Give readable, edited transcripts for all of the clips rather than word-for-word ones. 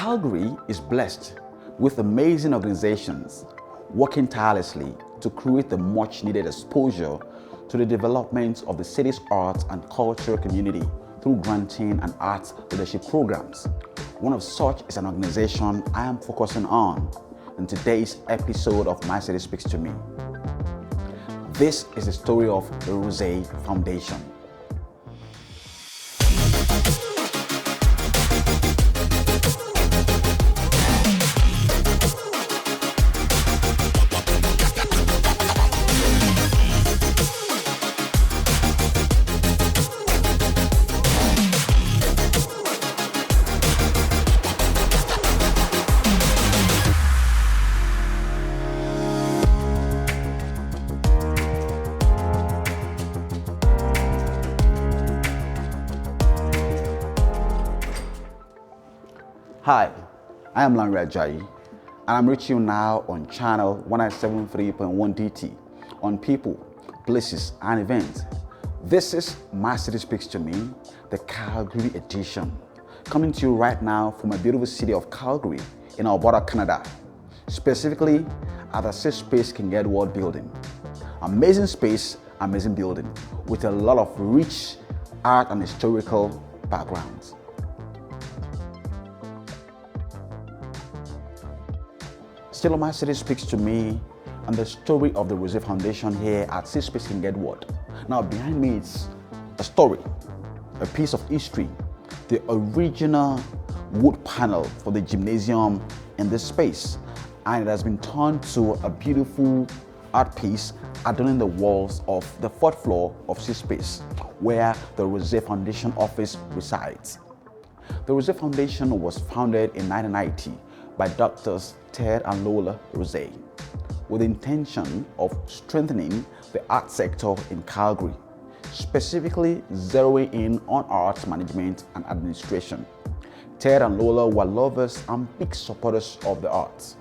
Calgary is blessed with amazing organizations working tirelessly to create the much needed exposure to the development of the city's arts and cultural community through granting and arts leadership programs. One of such is an organization I am focusing on in today's episode of My City Speaks to Me. This is the story of the Rozsa Foundation. Hi, I am Lanre Ajayi, and I'm reaching you now on channel 173.1 DT on people, places, and events. This is My City Speaks to Me, the Calgary edition, coming to you right now from a beautiful city of Calgary in Alberta, Canada, specifically at the Safe Space King Edward building. Amazing space, amazing building, with a lot of rich art and historical backgrounds. Still, My City Speaks to Me and the story of the Rozsa Foundation here at Safe Space King Edward. Now, behind me is a story, a piece of history, the original wood panel for the gymnasium in this space, and it has been turned to a beautiful art piece adorning the walls of the fourth floor of Safe Space, where the Rozsa Foundation office resides. The Rozsa Foundation was founded in 1990 by Doctors Ted and Lola Rozsa, with the intention of strengthening the art sector in Calgary, specifically zeroing in on arts management and administration. Ted and Lola were lovers and big supporters of the arts.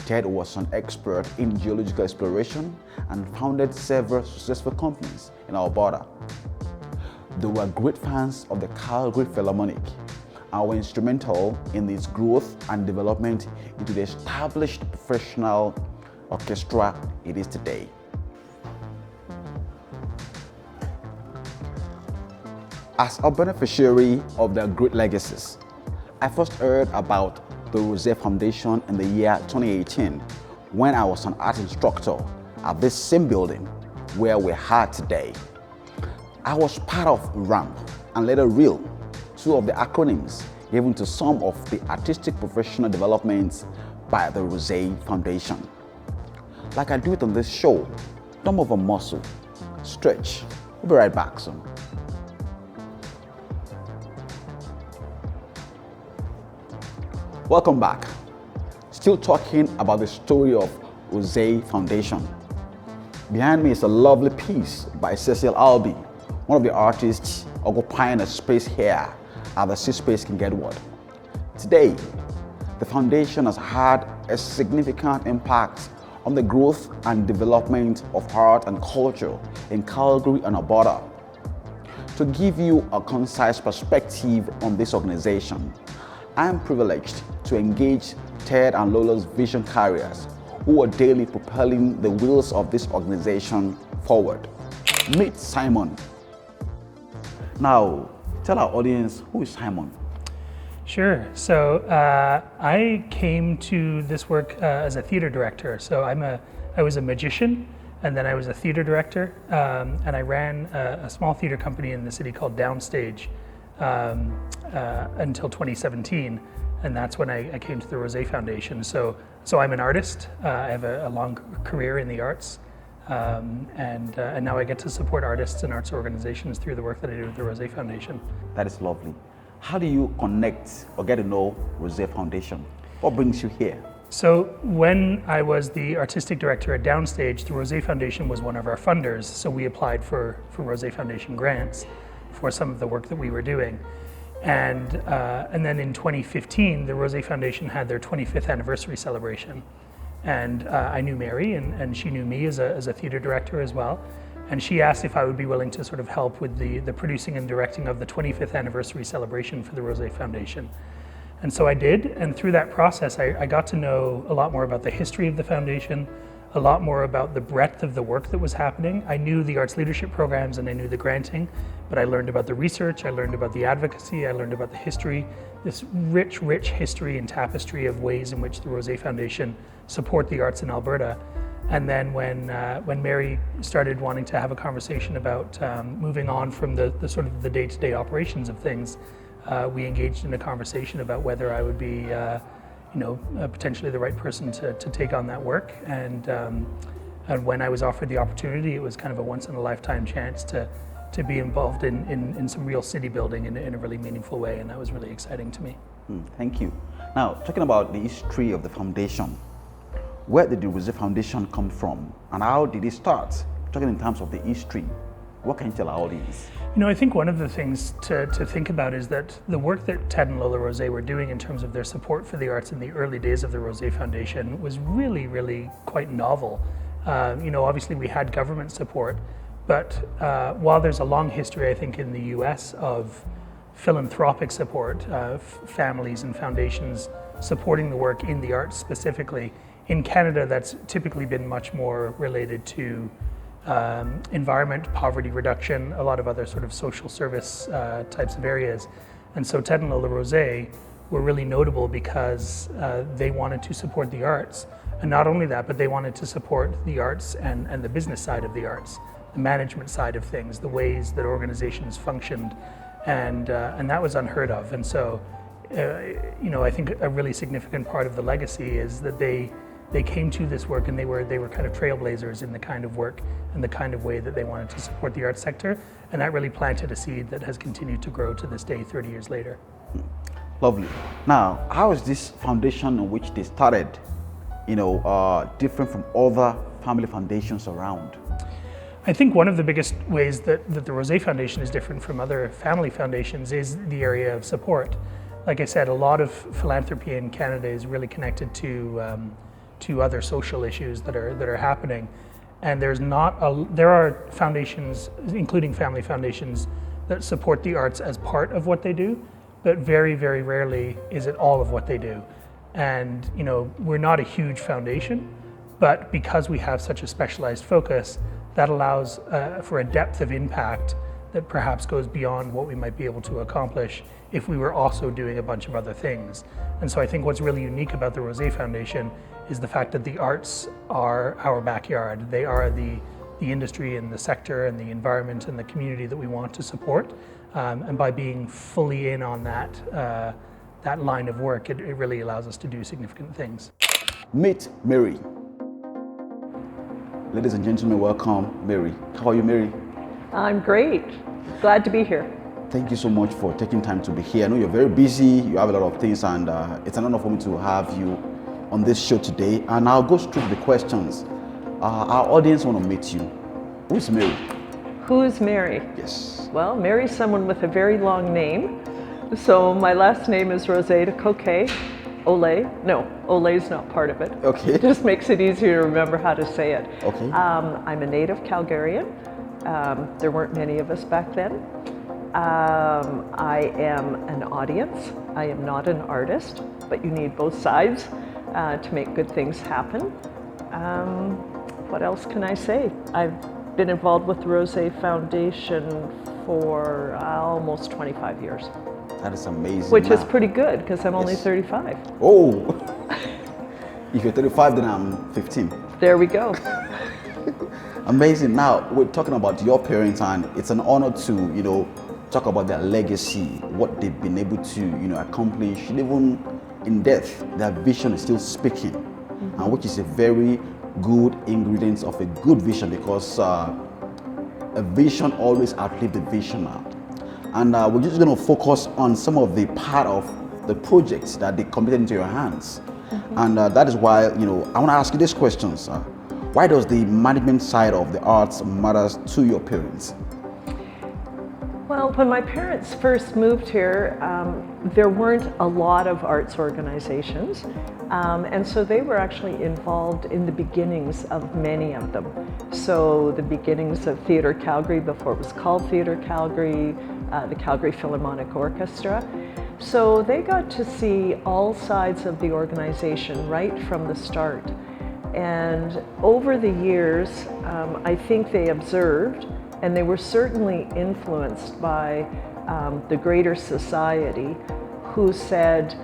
Ted was an expert in geological exploration and founded several successful companies in Alberta. They were great fans of the Calgary Philharmonic and were instrumental in its growth and development into the established professional orchestra it is today. As a beneficiary of their great legacies, I first heard about the Rozsa Foundation in the year 2018 when I was an art instructor at this same building where we are today. I was part of RAMP and later REAL, two of the acronyms given to some of the artistic professional developments by the Rozsa Foundation. Like I do it on this show, don't move a muscle, stretch. We'll be right back soon. Welcome back. Still talking about the story of Rozsa Foundation. Behind me is a lovely piece by Cecil Albee, one of the artists occupying a space here at the Safe Space King Edward. Today, the foundation has had a significant impact on the growth and development of art and culture in Calgary and Alberta. To give you a concise perspective on this organization, I am privileged to engage Ted and Lola's vision carriers who are daily propelling the wheels of this organization forward. Meet Simon. Now, tell our audience, who is Simon? Sure. So I came to this work as a theater director. So I was a magician, and then I was a theater director, and I ran a small theater company in the city called Downstage until 2017, and that's when I came to the Rozsa Foundation. So I'm an artist. I have a long career in the arts. And now I get to support artists and arts organizations through the work that I do with the Rozsa Foundation. That is lovely. How do you connect or get to know Rozsa Foundation? What brings you here? So when I was the artistic director at Downstage, the Rozsa Foundation was one of our funders. So we applied for Rozsa Foundation grants for some of the work that we were doing. And then in 2015, the Rozsa Foundation had their 25th anniversary celebration. And I knew Mary, and she knew me as a theater director as well. And she asked if I would be willing to sort of help with the producing and directing of the 25th anniversary celebration for the Rozsa Foundation. And so I did, and through that process, I got to know a lot more about the history of the foundation, a lot more about the breadth of the work that was happening. I knew the arts leadership programs and I knew the granting, but I learned about the research, I learned about the advocacy, I learned about the history, this rich, rich history and tapestry of ways in which the Rozsa Foundation support the arts in Alberta. And then when Mary started wanting to have a conversation about moving on from the sort of the day-to-day operations of things, we engaged in a conversation about whether I would be potentially the right person to take on that work. And when I was offered the opportunity, it was kind of a once-in-a-lifetime chance to be involved in some real city building in a really meaningful way, and that was really exciting to me. Thank you. Now, talking about the history of the foundation, where did the Rozsa Foundation come from, and how did it start? Talking in terms of the history, what can you tell our audience? I think one of the things to think about is that the work that Ted and Lola Rozsa were doing in terms of their support for the arts in the early days of the Rozsa Foundation was really, really quite novel. Obviously we had government support, but while there's a long history, I think, in the US of philanthropic support, families and foundations supporting the work in the arts specifically, in Canada that's typically been much more related to environment, poverty reduction, a lot of other sort of social service types of areas. And so Ted and Lola Rozsa were really notable because they wanted to support the arts. And not only that, but they wanted to support the arts and the business side of the arts, the management side of things, the ways that organizations functioned. And that was unheard of. And so, I think a really significant part of the legacy is that they came to this work and they were kind of trailblazers in the kind of work and the kind of way that they wanted to support the arts sector, and that really planted a seed that has continued to grow to this day 30 years later. Lovely. Now, how is this foundation in which they started, different from other family foundations around? I think one of the biggest ways that the Rozsa Foundation is different from other family foundations is the area of support. Like I said, a lot of philanthropy in Canada is really connected to other social issues that are happening, and there are foundations, including family foundations, that support the arts as part of what they do, but very, very rarely is it all of what they do. And we're not a huge foundation, but because we have such a specialized focus, that allows for a depth of impact that perhaps goes beyond what we might be able to accomplish if we were also doing a bunch of other things. And so I think what's really unique about the Rozsa Foundation is the fact that the arts are our backyard. They are the industry and the sector and the environment and the community that we want to support. And by being fully in on that line of work, it really allows us to do significant things. Meet Mary. Ladies and gentlemen, welcome Mary. How are you, Mary? I'm great. Glad to be here. Thank you so much for taking time to be here. I know you're very busy, you have a lot of things, and it's an honor for me to have you on this show today. And I'll go straight to the questions. Our audience want to meet you. Who's Mary? Who's Mary? Yes. Well, Mary's someone with a very long name. So my last name is Rozsa de Coquet. Ole. No, Ole's not part of it. Okay. It just makes it easier to remember how to say it. Okay. I'm a native Calgarian. There weren't many of us back then. I am an audience. I am not an artist, but you need both sides to make good things happen. What else can I say? I've been involved with the Rozsa Foundation for almost 25 years. That is amazing. Which is pretty good because I'm only 35. Oh, if you're 35, then I'm 15. There we go. Amazing. Now, we're talking about your parents, and it's an honor to, talk about their legacy, what they've been able to, accomplish. Even in death, their vision is still speaking, and which is a very good ingredient of a good vision, because a vision always outlives the visioner. And we're just going to focus on some of the part of the projects that they committed into your hands. And that is why, I want to ask you these questions. Why does the management side of the arts matter to your parents? Well, when my parents first moved here, there weren't a lot of arts organizations. And so they were actually involved in the beginnings of many of them. So the beginnings of Theatre Calgary before it was called Theatre Calgary, the Calgary Philharmonic Orchestra. So they got to see all sides of the organization right from the start. And over the years, I think they observed, and they were certainly influenced by the greater society, who said,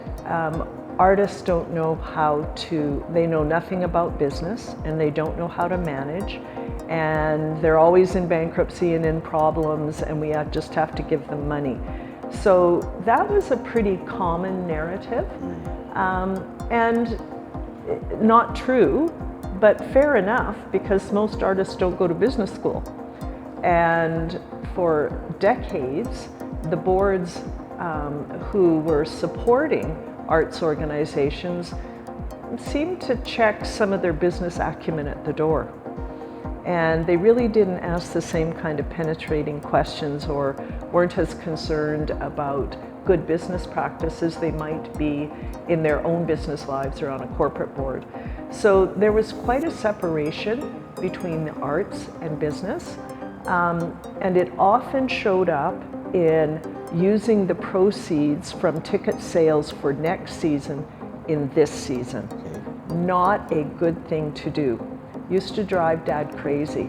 artists don't know they know nothing about business, and they don't know how to manage, and they're always in bankruptcy and in problems, and we just have to give them money. So that was a pretty common narrative, and not true, but fair enough, because most artists don't go to business school. And for decades, the boards who were supporting arts organizations seemed to check some of their business acumen at the door. And they really didn't ask the same kind of penetrating questions, or weren't as concerned about good business practices they might be in their own business lives or on a corporate board. So there was quite a separation between the arts and business, and it often showed up in using the proceeds from ticket sales for next season in this season. Not a good thing to do. Used to drive Dad crazy.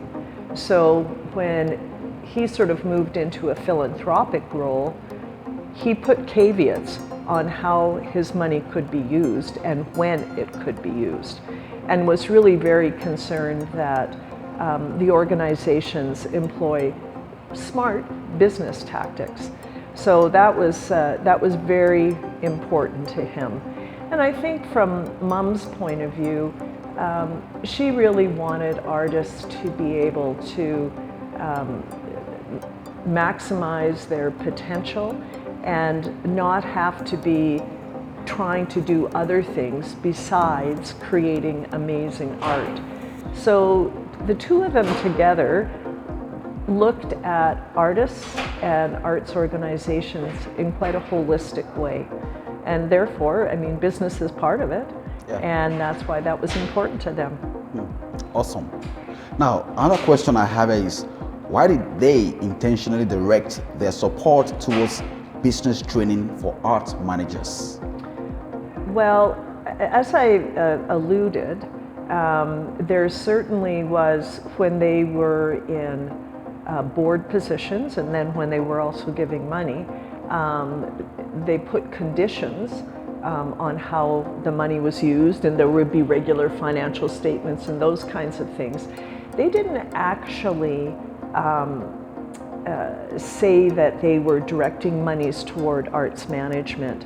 So when he sort of moved into a philanthropic role, he put caveats on how his money could be used and when it could be used, and was really very concerned that the organizations employ smart business tactics. So that was very important to him. And I think from Mom's point of view, she really wanted artists to be able to maximize their potential and not have to be trying to do other things besides creating amazing art. So the two of them together looked at artists and arts organizations in quite a holistic way. And therefore, I mean, business is part of it. Yeah. And that's why that was important to them. Awesome. Now, another question I have is, why did they intentionally direct their support towards business training for art managers? Well, as I alluded, there certainly was, when they were in board positions, and then when they were also giving money, they put conditions on how the money was used, and there would be regular financial statements and those kinds of things. They didn't actually say that they were directing monies toward arts management,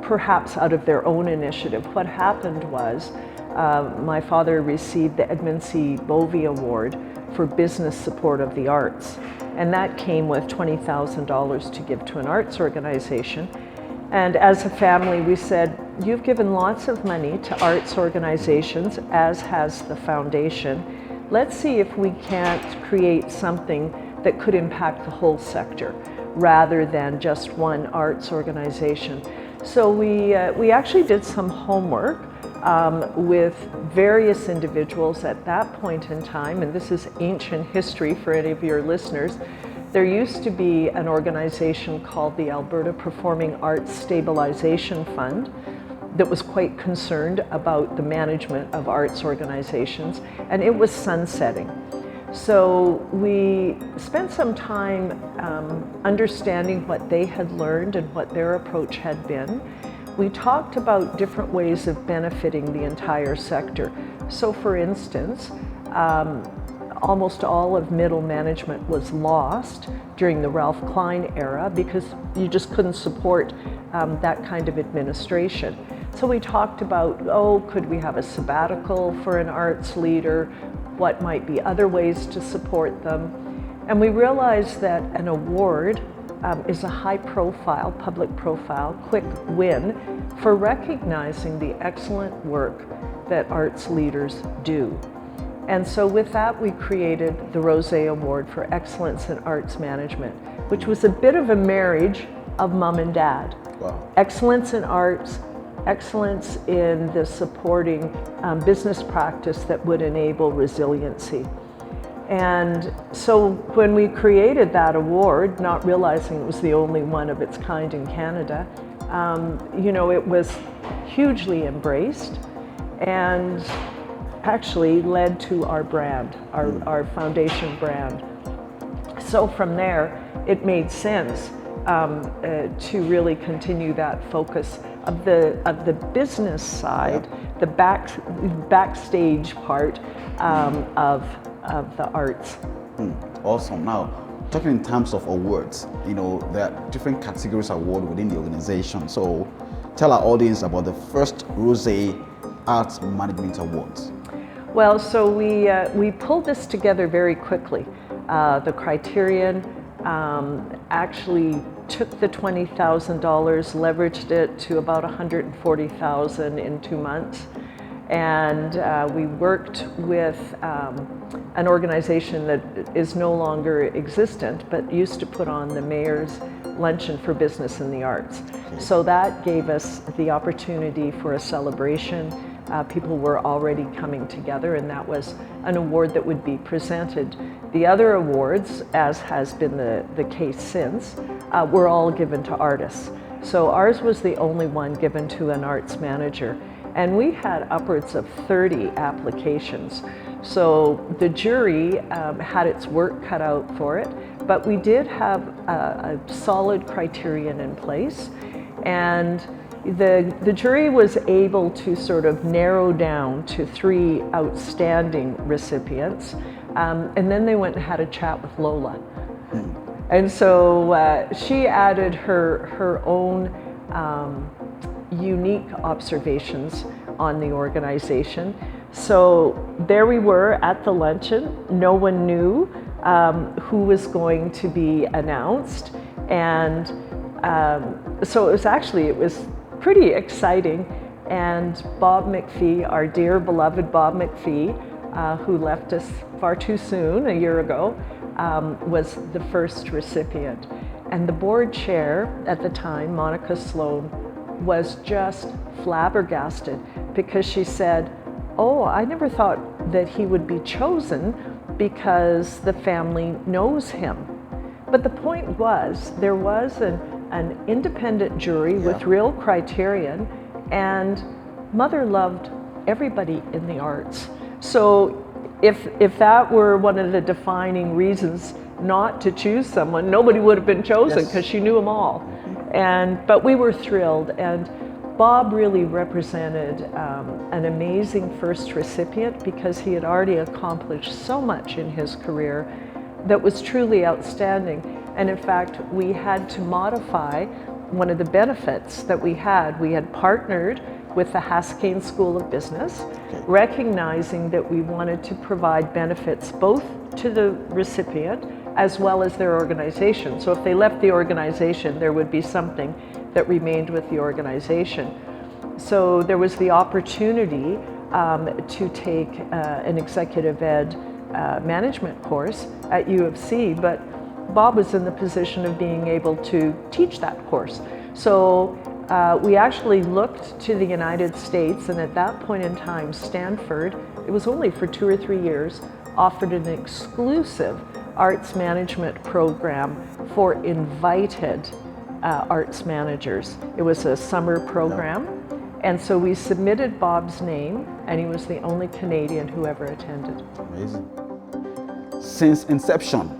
perhaps out of their own initiative. What happened was my father received the Edmund C. Bovey Award for business support of the arts, and that came with $20,000 to give to an arts organization. And as a family, we said, you've given lots of money to arts organizations, as has the foundation. Let's see if we can't create something that could impact the whole sector rather than just one arts organization. So we actually did some homework with various individuals at that point in time, and this is ancient history for any of your listeners. There used to be an organization called the Alberta Performing Arts Stabilization Fund that was quite concerned about the management of arts organizations, and it was sunsetting. So we spent some time understanding what they had learned and what their approach had been. We talked about different ways of benefiting the entire sector. So for instance, almost all of middle management was lost during the Ralph Klein era because you just couldn't support that kind of administration. So we talked about, could we have a sabbatical for an arts leader? What might be other ways to support them? And we realized that an award is a high-profile, public profile, quick win for recognizing the excellent work that arts leaders do. And so with that, we created the Rozsa Award for Excellence in Arts Management, which was a bit of a marriage of Mom and Dad. Wow. Excellence in arts, excellence in the supporting business practice that would enable resiliency. And so when we created that award, not realizing it was the only one of its kind in Canada, you know, it was hugely embraced and actually led to our brand, our foundation brand. So from there, it made sense to really continue that focus of the business side, the backstage part of the arts. Awesome. Now, talking in terms of awards, you know, there are different categories award within the organization. So tell our audience about the first Rozsa Arts Management Awards. Well, so we pulled this together very quickly. The criterion actually took the $20,000, leveraged it to about $140,000 in 2 months. And we worked with an organization that is no longer existent, but used to put on the Mayor's Luncheon for Business in the Arts. So that gave us the opportunity for a celebration. People were already coming together, and that was an award that would be presented. The other awards, as has been the case since, were all given to artists. So ours was the only one given to an arts manager. And we had upwards of 30 applications. So the jury had its work cut out for it, but we did have a solid criterion in place. And the jury was able to sort of narrow down to 3 outstanding recipients. And then they went and had a chat with Lola. And so she added her own unique observations on the organization. So there we were at the luncheon. No one knew who was going to be announced. And so it was pretty exciting. And Bob McPhee, our dear beloved Bob McPhee, who left us far too soon a year ago, was the first recipient. And the board chair at the time, Monica Sloan, was just flabbergasted because she said, "Oh, I never thought that he would be chosen because the family knows him." But the point was, there was an independent jury with real criterion, and Mother loved everybody in the arts. So if that were one of the defining reasons not to choose someone, nobody would have been chosen because she knew them all. But we were thrilled, and Bob really represented an amazing first recipient because he had already accomplished so much in his career that was truly outstanding. And in fact, we had to modify one of the benefits that we had. We had partnered with the Haskayne School of Business, recognizing that we wanted to provide benefits both to the recipient as well as their organization. So if they left the organization, there would be something that remained with the organization. So there was the opportunity to take an executive ed management course at U of C, but Bob was in the position of being able to teach that course. So we actually looked to the United States, and at that point in time, Stanford, it was only for 2 or 3 years, offered an exclusive arts management program for invited arts managers. It was a summer program, and so we submitted Bob's name, and he was the only Canadian who ever attended. Amazing. Since inception,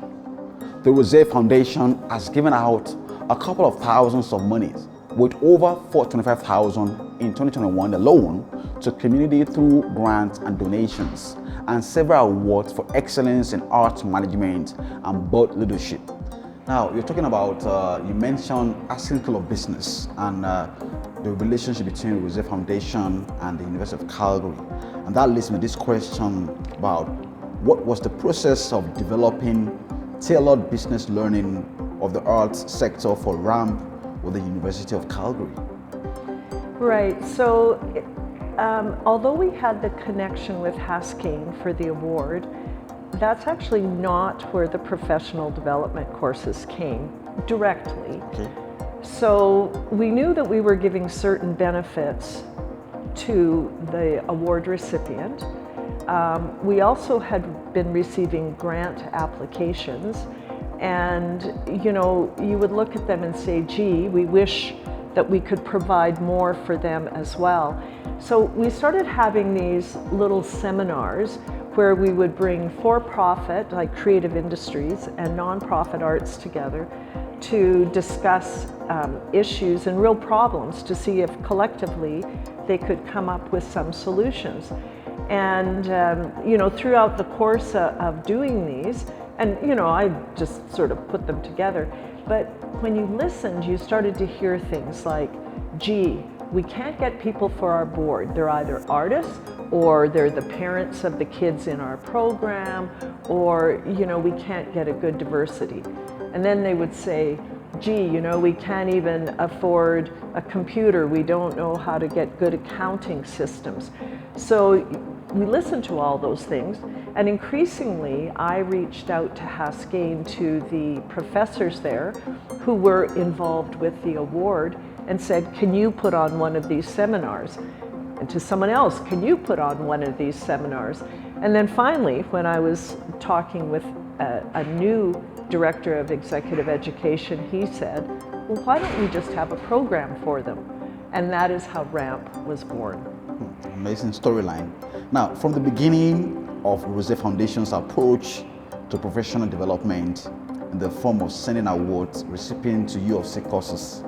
the Rozsa Foundation has given out a couple of thousands of monies, with over $425,000 in 2021 alone, to community through grants and donations, and several awards for excellence in arts management and board leadership. Now, you're talking about, you mentioned Haskayne School of Business and the relationship between the Rozsa Foundation and the University of Calgary. And that leads me to this question about what was the process of developing tailored business learning of the arts sector for RAMP with the University of Calgary? Right, so although we had the connection with Haskayne for the award, that's actually not where the professional development courses came directly. Okay. So we knew that we were giving certain benefits to the award recipient. we also had been receiving grant applications, and you would look at them and say, gee, we wish that we could provide more for them as well. So we started having these little seminars where we would bring for-profit, like creative industries, and non-profit arts together to discuss issues and real problems to see if collectively they could come up with some solutions. And throughout the course of doing these, and I just sort of put them together, but when you listened, you started to hear things like, gee, we can't get people for our board. They're either artists, or they're the parents of the kids in our program, or we can't get a good diversity. And then they would say, gee, we can't even afford a computer. We don't know how to get good accounting systems. So we listened to all those things, and increasingly I reached out to Haskayne, to the professors there who were involved with the award, and said, can you put on one of these seminars? And to someone else, can you put on one of these seminars? And then finally, when I was talking with a new director of executive education, he said, well, why don't we just have a program for them? And that is how RAMP was born. Amazing storyline. Now, from the beginning of Rozsa Foundation's approach to professional development in the form of sending awards recipients to U of C courses,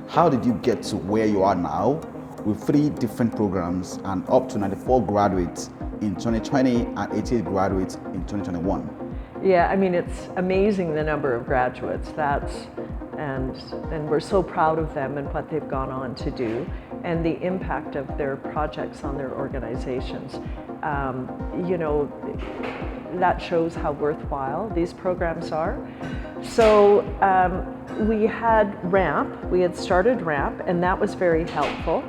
how did you get to where you are now with 3 different programs and up to 94 graduates in 2020 and 88 graduates in 2021? Yeah, I mean, it's amazing the number of graduates. And we're so proud of them and what they've gone on to do, and the impact of their projects on their organizations. That shows how worthwhile these programs are. So we had RAMP, we had started RAMP, and that was very helpful.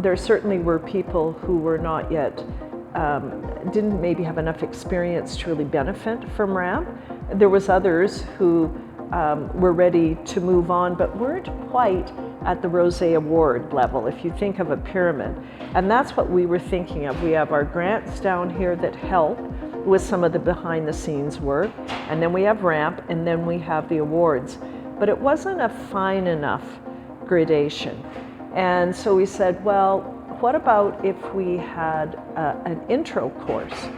There certainly were people who were not yet, didn't maybe have enough experience to really benefit from RAMP. There was others who were ready to move on, but weren't quite at the Rozsa Award level, if you think of a pyramid. And that's what we were thinking of. We have our grants down here that help with some of the behind the scenes work, and then we have RAMP, and then we have the awards. But it wasn't a fine enough gradation. And so we said, well, what about if we had an intro course?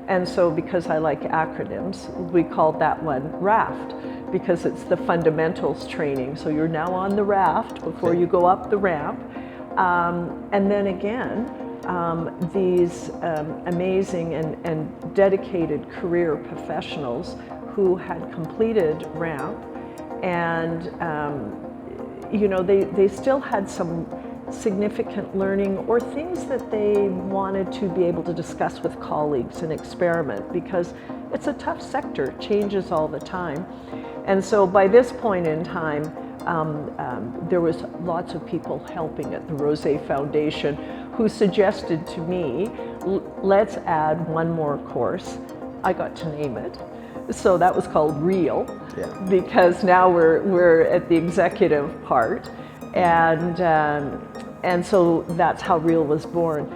And so, because I like acronyms, we called that one RAFT, because it's the fundamentals training. So you're now on the raft before you go up the ramp. And then again, these amazing and dedicated career professionals who had completed RAMP, and they still had some significant learning or things that they wanted to be able to discuss with colleagues and experiment, because it's a tough sector, changes all the time. And so by this point in time, there was lots of people helping at the Rozsa Foundation who suggested to me, let's add one more course. I got to name it. So that was called REAL, because now we're at the executive part. And so that's how REAL was born.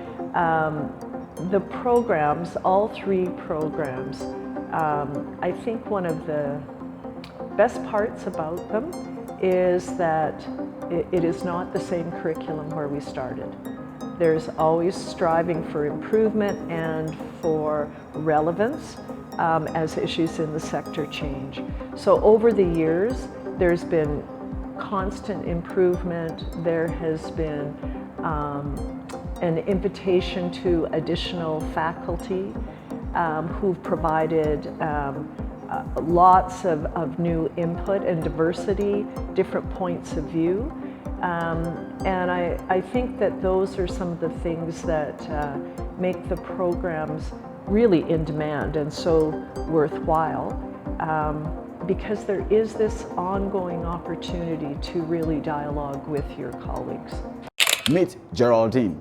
The programs, all 3 programs, I think one of the best parts about them is that it is not the same curriculum where we started. There's always striving for improvement and for relevance as issues in the sector change. So over the years, there's been constant improvement. There has been an invitation to additional faculty who've provided lots of new input and diversity, different points of view. And I think that those are some of the things that make the programs really in demand and so worthwhile, because there is this ongoing opportunity to really dialogue with your colleagues. Meet Geraldine.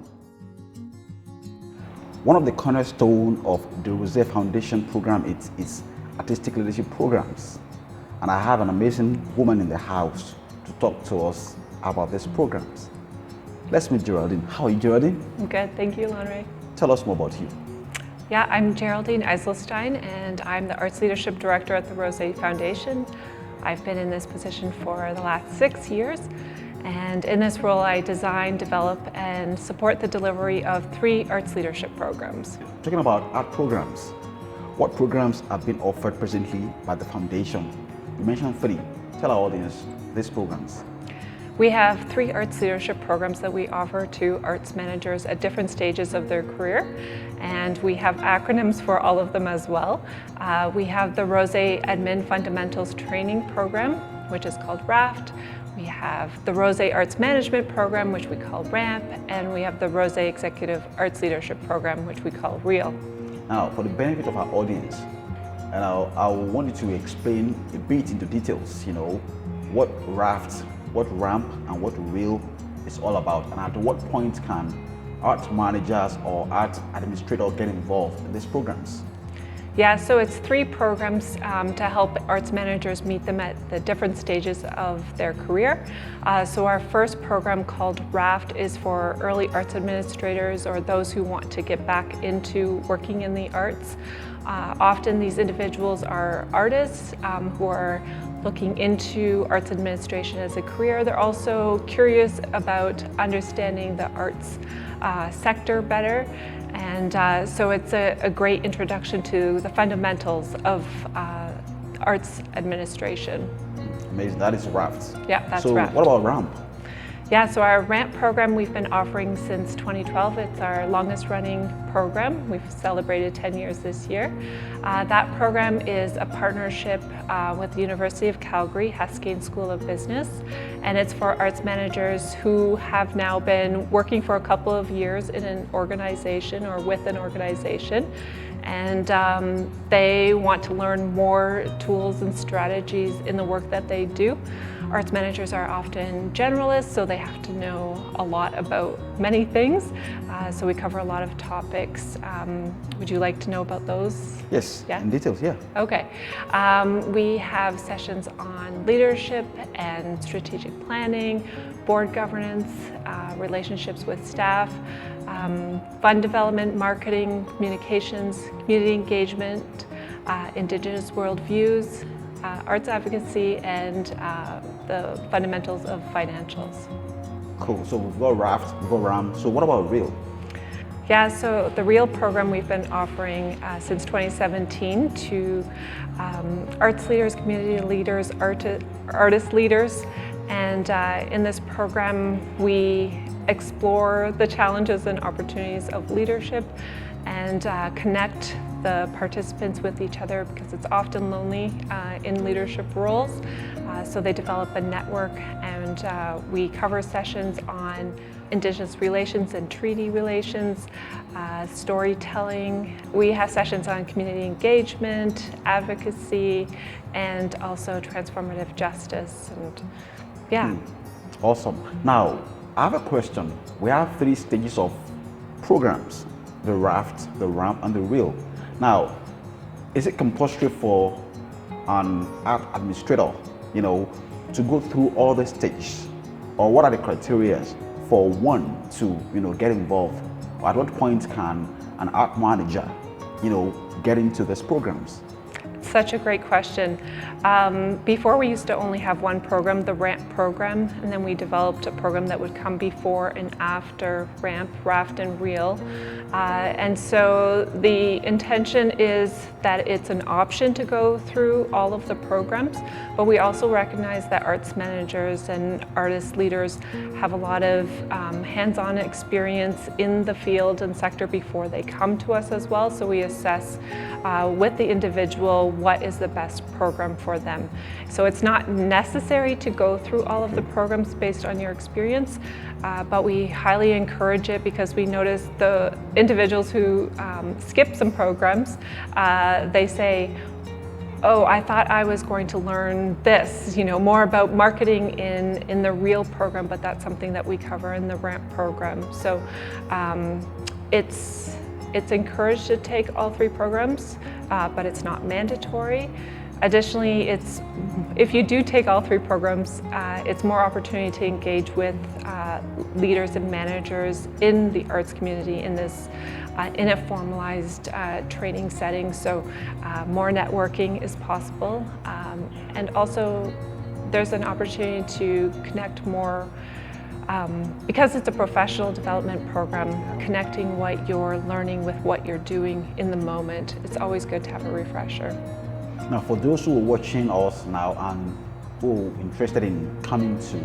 One of the cornerstones of the Rozsa Foundation program is artistic leadership programs. And I have an amazing woman in the house to talk to us about these programs. Let's meet Geraldine. How are you, Geraldine? Good, thank you, Lonray. Tell us more about you. Yeah, I'm Geraldine Eiselstein, and I'm the Arts Leadership Director at the Rozsa Foundation. I've been in this position for the last 6 years, and in this role I design, develop, and support the delivery of 3 arts leadership programs. Talking about art programs, what programs are being offered presently by the foundation? You mentioned 3. Tell our audience these programs. We have 3 arts leadership programs that we offer to arts managers at different stages of their career, and we have acronyms for all of them as well. We have the Rozsa Admin Fundamentals Training Program, which is called RAFT. We have the Rozsa Arts Management Program, which we call RAMP, and we have the Rozsa Executive Arts Leadership Program, which we call REAL. Now, for the benefit of our audience, and I want you to explain a bit into details, what RAFT, what RAMP, and what REAL is all about, and at what point can art managers or art administrators get involved in these programs? Yeah, so it's 3 programs to help arts managers meet them at the different stages of their career. So our first program, called RAFT, is for early arts administrators or those who want to get back into working in the arts. Often these individuals are artists who are looking into arts administration as a career. They're also curious about understanding the arts sector better. And so it's a great introduction to the fundamentals of arts administration. Amazing, that is RAFT. Yeah, that's so RAFT. What about RAMP? Yeah, so our RAMP program we've been offering since 2012. It's our longest running program. We've celebrated 10 years this year. That program is a partnership with the University of Calgary, Haskayne School of Business, and it's for arts managers who have now been working for a couple of years in an organization or with an organization, and they want to learn more tools and strategies in the work that they do. Arts managers are often generalists, so they have to know a lot about many things. So we cover a lot of topics. Would you like to know about those? Yes, Yeah? in details, yeah. Okay. We have sessions on leadership and strategic planning, board governance, relationships with staff, fund development, marketing, communications, community engagement, Indigenous worldviews, arts advocacy, and the fundamentals of financials. Cool, so we've got RAFT, we've got RAMP, so what about REAL? Yeah, so the REAL program we've been offering since 2017 to arts leaders, community leaders, artist leaders, and in this program we explore the challenges and opportunities of leadership and connect the participants with each other, because it's often lonely in leadership roles. So they develop a network, and we cover sessions on Indigenous relations and treaty relations, storytelling. We have sessions on community engagement, advocacy, and also transformative justice. And yeah. Awesome. Now, I have a question. We have 3 stages of programs: the RAFT, the RAMP, and the REAL. Now, is it compulsory for an art administrator, to go through all the stages, or what are the criteria for one to, get involved? Or at what point can an art manager, get into these programs? Such a great question. Before we used to only have one program, the RAMP program, and then we developed a program that would come before and after RAMP, RAFT, and REAL. And so the intention is that it's an option to go through all of the programs, but we also recognize that arts managers and artist leaders have a lot of hands-on experience in the field and sector before they come to us as well. So we assess with the individual what is the best program for them. So it's not necessary to go through all of the programs based on your experience, but we highly encourage it, because we notice the individuals who skip some programs, they say, oh, I thought I was going to learn this, more about marketing in the REAL program, but that's something that we cover in the RAMP program. So it's encouraged to take all 3 programs, but it's not mandatory. Additionally, if you do take all three programs, it's more opportunity to engage with leaders and managers in the arts community in this in a formalized training setting. So more networking is possible, and also there's an opportunity to connect more. Because it's a professional development program, connecting what you're learning with what you're doing in the moment, it's always good to have a refresher. Now, for those who are watching us now and who are interested in coming to,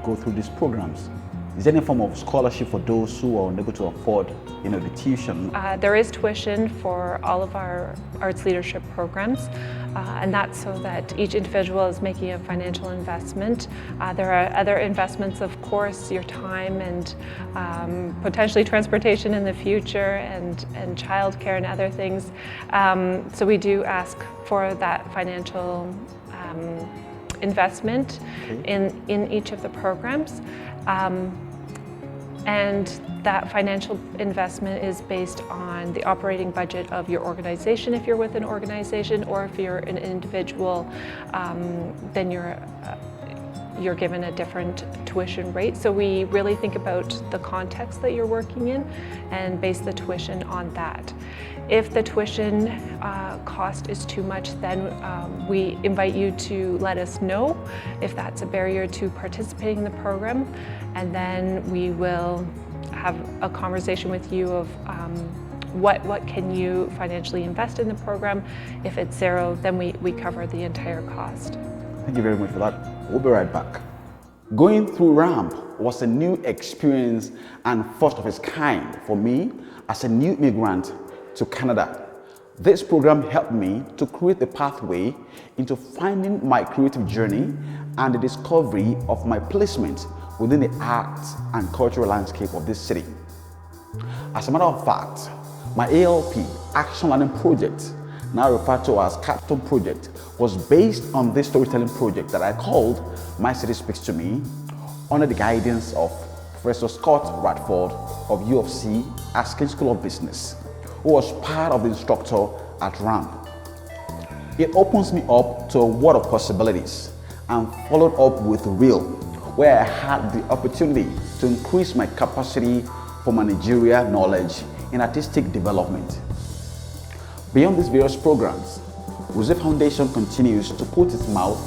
go through these programs, is there any form of scholarship for those who are unable to afford, the tuition? There is tuition for all of our arts leadership programs, and that's so that each individual is making a financial investment. There are other investments, of course, your time and potentially transportation in the future and childcare and other things. So we do ask for that financial investment in each of the programs. And that financial investment is based on the operating budget of your organization if you're with an organization, or if you're an individual, then you're given a different tuition rate. So we really think about the context that you're working in and base the tuition on that. If the tuition cost is too much, then we invite you to let us know if that's a barrier to participating in the program, and then we will have a conversation with you of what can you financially invest in the program. If it's zero, then we cover the entire cost. Thank you very much for that. We'll be right back. Going through RAMP was a new experience and first of its kind for me as a new immigrant to Canada. This program helped me to create a pathway into finding my creative journey and the discovery of my placement within the arts and cultural landscape of this city. As a matter of fact, my ALP, Action Learning Project, now referred to as Capstone Project, was based on this storytelling project that I called My City Speaks to Me, under the guidance of Professor Scott Radford of U of C Askin School of Business, who was part of the instructor at RAMP. It opens me up to a world of possibilities, and followed up with REAL, where I had the opportunity to increase my capacity for managerial knowledge in artistic development. Beyond these various programs, Rozsa Foundation continues to put its mouth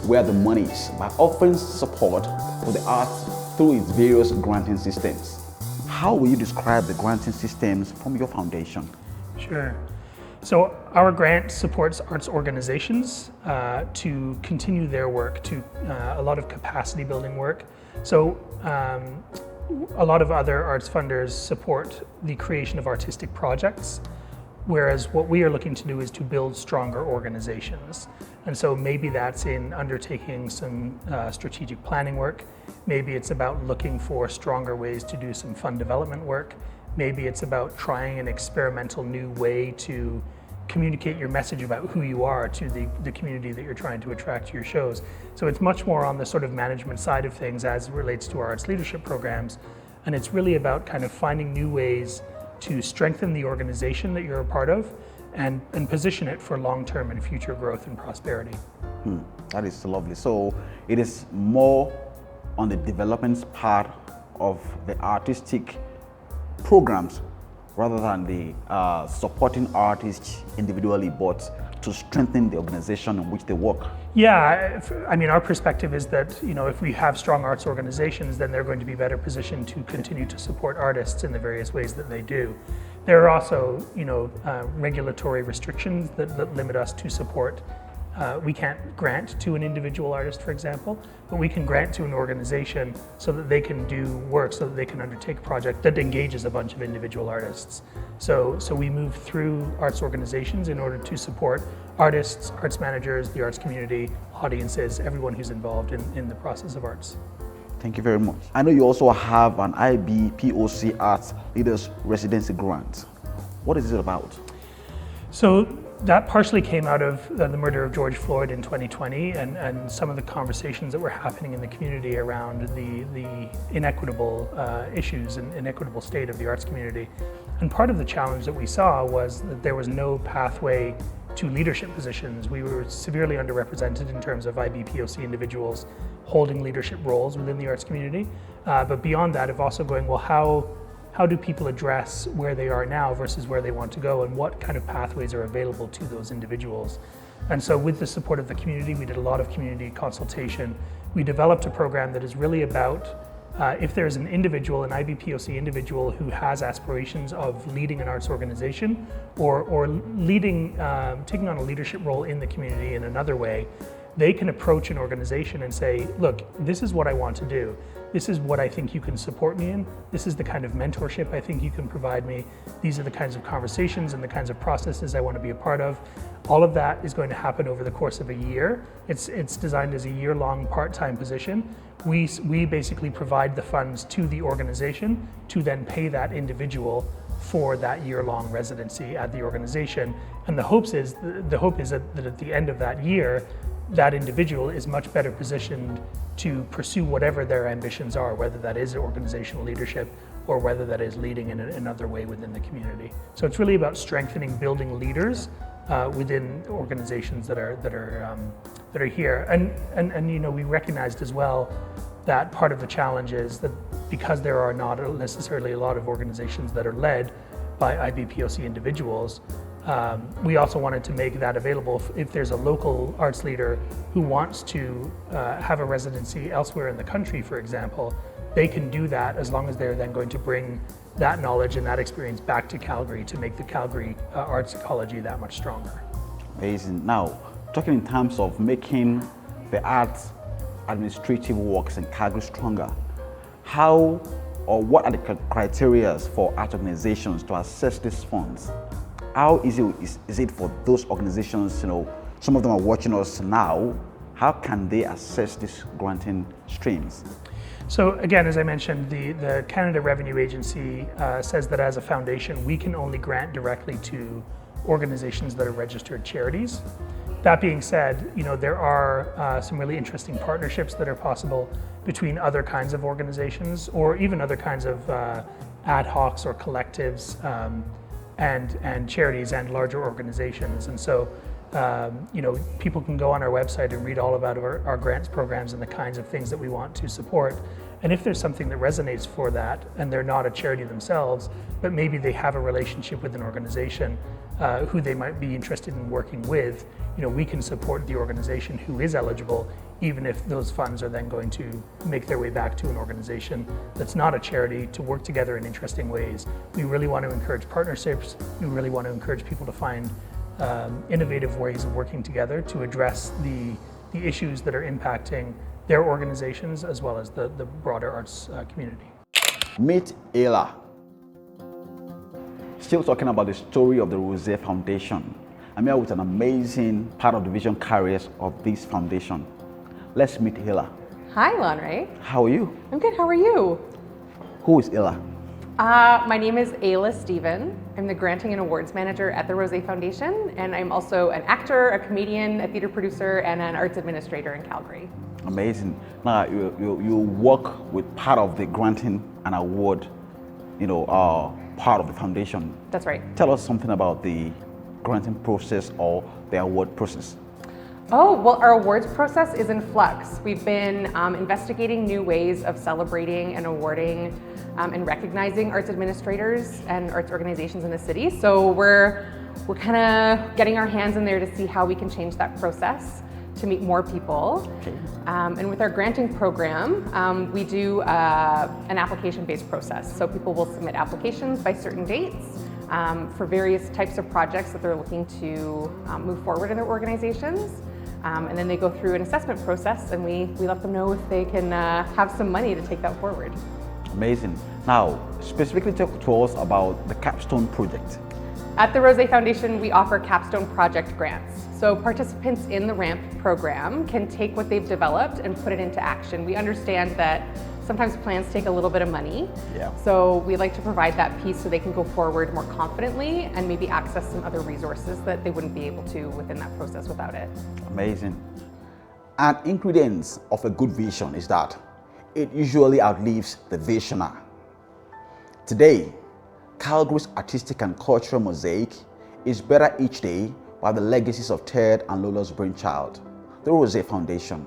where the money is by offering support for the arts through its various granting systems. How will you describe the granting systems from your foundation? Sure. So our grant supports arts organizations to continue their work, to a lot of capacity building work. So a lot of other arts funders support the creation of artistic projects, whereas what we are looking to do is to build stronger organizations. And so maybe that's in undertaking some strategic planning work. Maybe it's about looking for stronger ways to do some fund development work. Maybe it's about trying an experimental new way to communicate your message about who you are to the community that you're trying to attract to your shows. So it's much more on the sort of management side of things as it relates to our arts leadership programs. And it's really about kind of finding new ways to strengthen the organization that you're a part of and position it for long-term and future growth and prosperity. That is lovely. So it is more on the development part of the artistic programs rather than the supporting artists individually, but to strengthen the organization in which they work. Yeah, I mean, our perspective is that, if we have strong arts organizations, then they're going to be better positioned to continue to support artists in the various ways that they do. There are also, regulatory restrictions that limit us to support. We can't grant to an individual artist, for example, but we can grant to an organization so that they can do work, so that they can undertake a project that engages a bunch of individual artists. So we move through arts organizations in order to support artists, arts managers, the arts community, audiences, everyone who's involved in the process of arts. Thank you very much. I know you also have an IBPOC Arts Leaders Residency Grant. What is it about? So that partially came out of the murder of George Floyd in 2020 and some of the conversations that were happening in the community around the inequitable issues and inequitable state of the arts community. And part of the challenge that we saw was that there was no pathway to leadership positions. We were severely underrepresented in terms of IBPOC individuals holding leadership roles within the arts community. But beyond that, of also going, well, how do people address where they are now versus where they want to go, and what kind of pathways are available to those individuals? And so with the support of the community, we did a lot of community consultation. We developed a program that is really about if there's an individual, an IBPOC individual who has aspirations of leading an arts organization or leading, taking on a leadership role in the community in another way, they can approach an organization and say, look, this is what I want to do. This is what I think you can support me in. This is the kind of mentorship I think you can provide me. These are the kinds of conversations and the kinds of processes I want to be a part of. All of that is going to happen over the course of a year. It's designed as a year-long part-time position. We basically provide the funds to the organization to then pay that individual for that year-long residency at the organization. And the hope is that at the end of that year, that individual is much better positioned to pursue whatever their ambitions are, whether that is organizational leadership or whether that is leading in another way within the community. So it's really about strengthening, building leaders within organizations that are here. And you know, we recognized as well that part of the challenge is that because there are not necessarily a lot of organizations that are led by IBPOC individuals, we also wanted to make that available if there's a local arts leader who wants to have a residency elsewhere in the country, for example. They can do that as long as they're then going to bring that knowledge and that experience back to Calgary to make the Calgary arts ecology that much stronger. Amazing. Now, talking in terms of making the arts administrative works in Calgary stronger, how or what are the criteria for art organizations to access these funds? How easy is it for those organizations, you know, some of them are watching us now, how can they access these granting streams? So again, as I mentioned, the Canada Revenue Agency says that as a foundation, we can only grant directly to organizations that are registered charities. That being said, you know, there are some really interesting partnerships that are possible between other kinds of organizations or even other kinds of ad hocs or collectives and charities and larger organizations. And so, you know, people can go on our website and read all about our grants programs and the kinds of things that we want to support. And if there's something that resonates for that, and they're not a charity themselves, but maybe they have a relationship with an organization who they might be interested in working with, you know, we can support the organization who is eligible, even if those funds are then going to make their way back to an organization that's not a charity to work together in interesting ways. We really want to encourage partnerships. We really want to encourage people to find innovative ways of working together to address the issues that are impacting their organizations as well as the broader arts community. Meet Ayla. Still talking about the story of the Rozsa Foundation. I'm here with an amazing part of the vision carriers of this foundation. Let's meet Ayla. Hi, Lonray. How are you? I'm good. How are you? Who is Ayla? My name is Ayla Stephen. I'm the Granting and Awards Manager at the Rozsa Foundation, and I'm also an actor, a comedian, a theater producer, and an arts administrator in Calgary. Amazing. Now you work with part of the Granting and Award, you know, part of the foundation. That's right. Tell us something about the granting process or the award process. Oh, well, our awards process is in flux. We've been investigating new ways of celebrating and awarding and recognizing arts administrators and arts organizations in the city. So we're kind of getting our hands in there to see how we can change that process to meet more people. Okay. And with our granting program, we do an application-based process. So people will submit applications by certain dates for various types of projects that they're looking to move forward in their organizations. And then they go through an assessment process, and we let them know if they can have some money to take that forward. Amazing. Now, specifically talk to us about the Capstone Project. At the Rozsa Foundation, we offer capstone project grants. So participants in the RAMP program can take what they've developed and put it into action. We understand that sometimes plans take a little bit of money. Yeah. So we like to provide that piece so they can go forward more confidently and maybe access some other resources that they wouldn't be able to within that process without it. Amazing. An ingredient of a good vision is that it usually outlives the visionary. Today, Calgary's artistic and cultural mosaic is better each day by the legacies of Ted and Lola's brainchild, the Rozsa Foundation.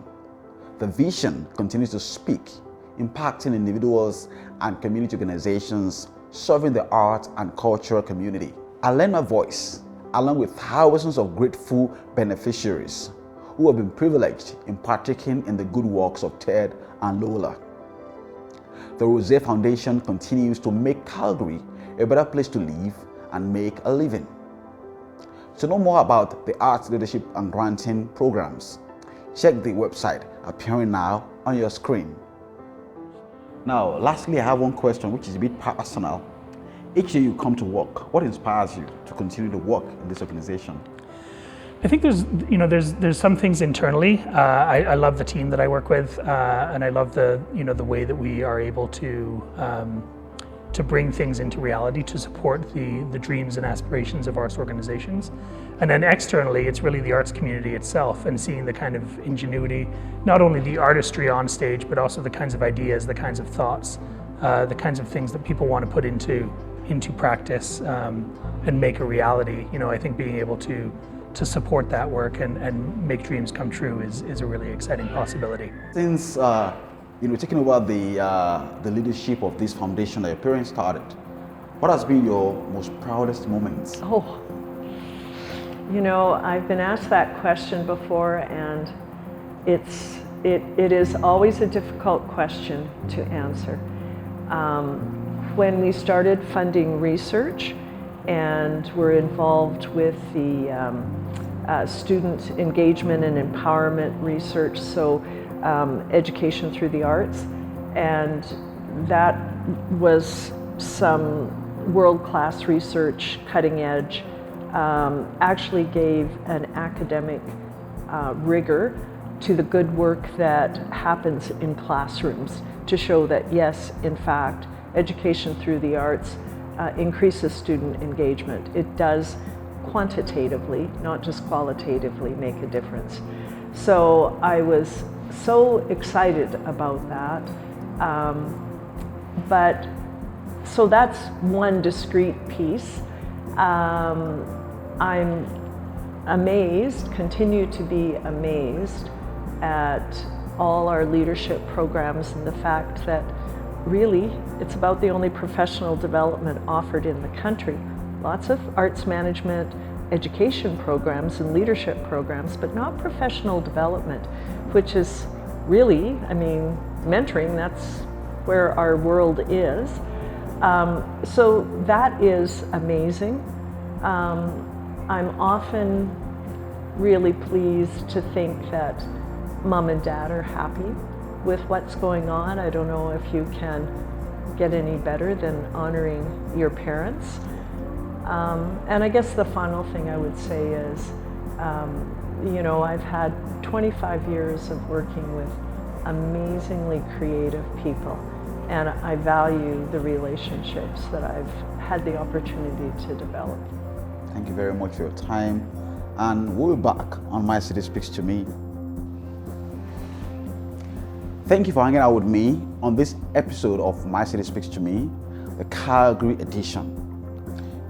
The vision continues to speak, impacting individuals and community organizations serving the art and cultural community. I lend my voice along with thousands of grateful beneficiaries who have been privileged in partaking in the good works of Ted and Lola. The Rozsa Foundation continues to make Calgary a better place to live and make a living. To know more about the Arts Leadership and Granting programs, check the website appearing now on your screen. Now, lastly, I have one question which is a bit personal. Each day you come to work, what inspires you to continue to work in this organization? I think there's some things internally. I love the team that I work with, and I love the way that we are able to bring things into reality to support the dreams and aspirations of arts organizations. And then externally, it's really the arts community itself and seeing the kind of ingenuity, not only the artistry on stage, but also the kinds of ideas, the kinds of thoughts, the kinds of things that people want to put into practice and make a reality. I think being able to support that work and make dreams come true is a really exciting possibility. Since taking over the leadership of this foundation that your parents started, what has been your most proudest moments? Oh, I've been asked that question before, and it is always a difficult question to answer. When we started funding research and were involved with the student engagement and empowerment research, so education through the arts, and that was some world-class research, cutting edge, actually gave an academic rigor to the good work that happens in classrooms to show that yes, in fact, education through the arts increases student engagement. It does quantitatively, not just qualitatively, make a difference. So I was so excited about that. So that's one discrete piece. I'm amazed, continue to be amazed at all our leadership programs and the fact that really it's about the only professional development offered in the country. Lots of arts management, education programs and leadership programs, but not professional development, which is really, mentoring, that's where our world is. So that is amazing. I'm often really pleased to think that Mom and Dad are happy with what's going on. I don't know if you can get any better than honoring your parents. And I guess the final thing I would say is, I've had 25 years of working with amazingly creative people, and I value the relationships that I've had the opportunity to develop. Thank you very much for your time, and we'll be back on My City Speaks to Me. Thank you for hanging out with me on this episode of My City Speaks to Me, the Calgary edition.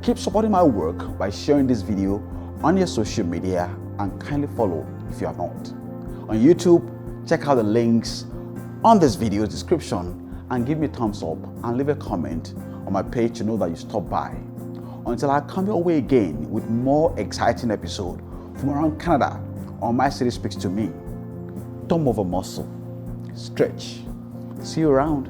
Keep supporting my work by sharing this video on your social media and kindly follow if you are not. On YouTube, check out the links on this video's description and give me a thumbs up and leave a comment on my page to know that you stopped by. Until I come your way again with more exciting episodes from around Canada on My City Speaks to Me. Don't move a muscle. Stretch. See you around.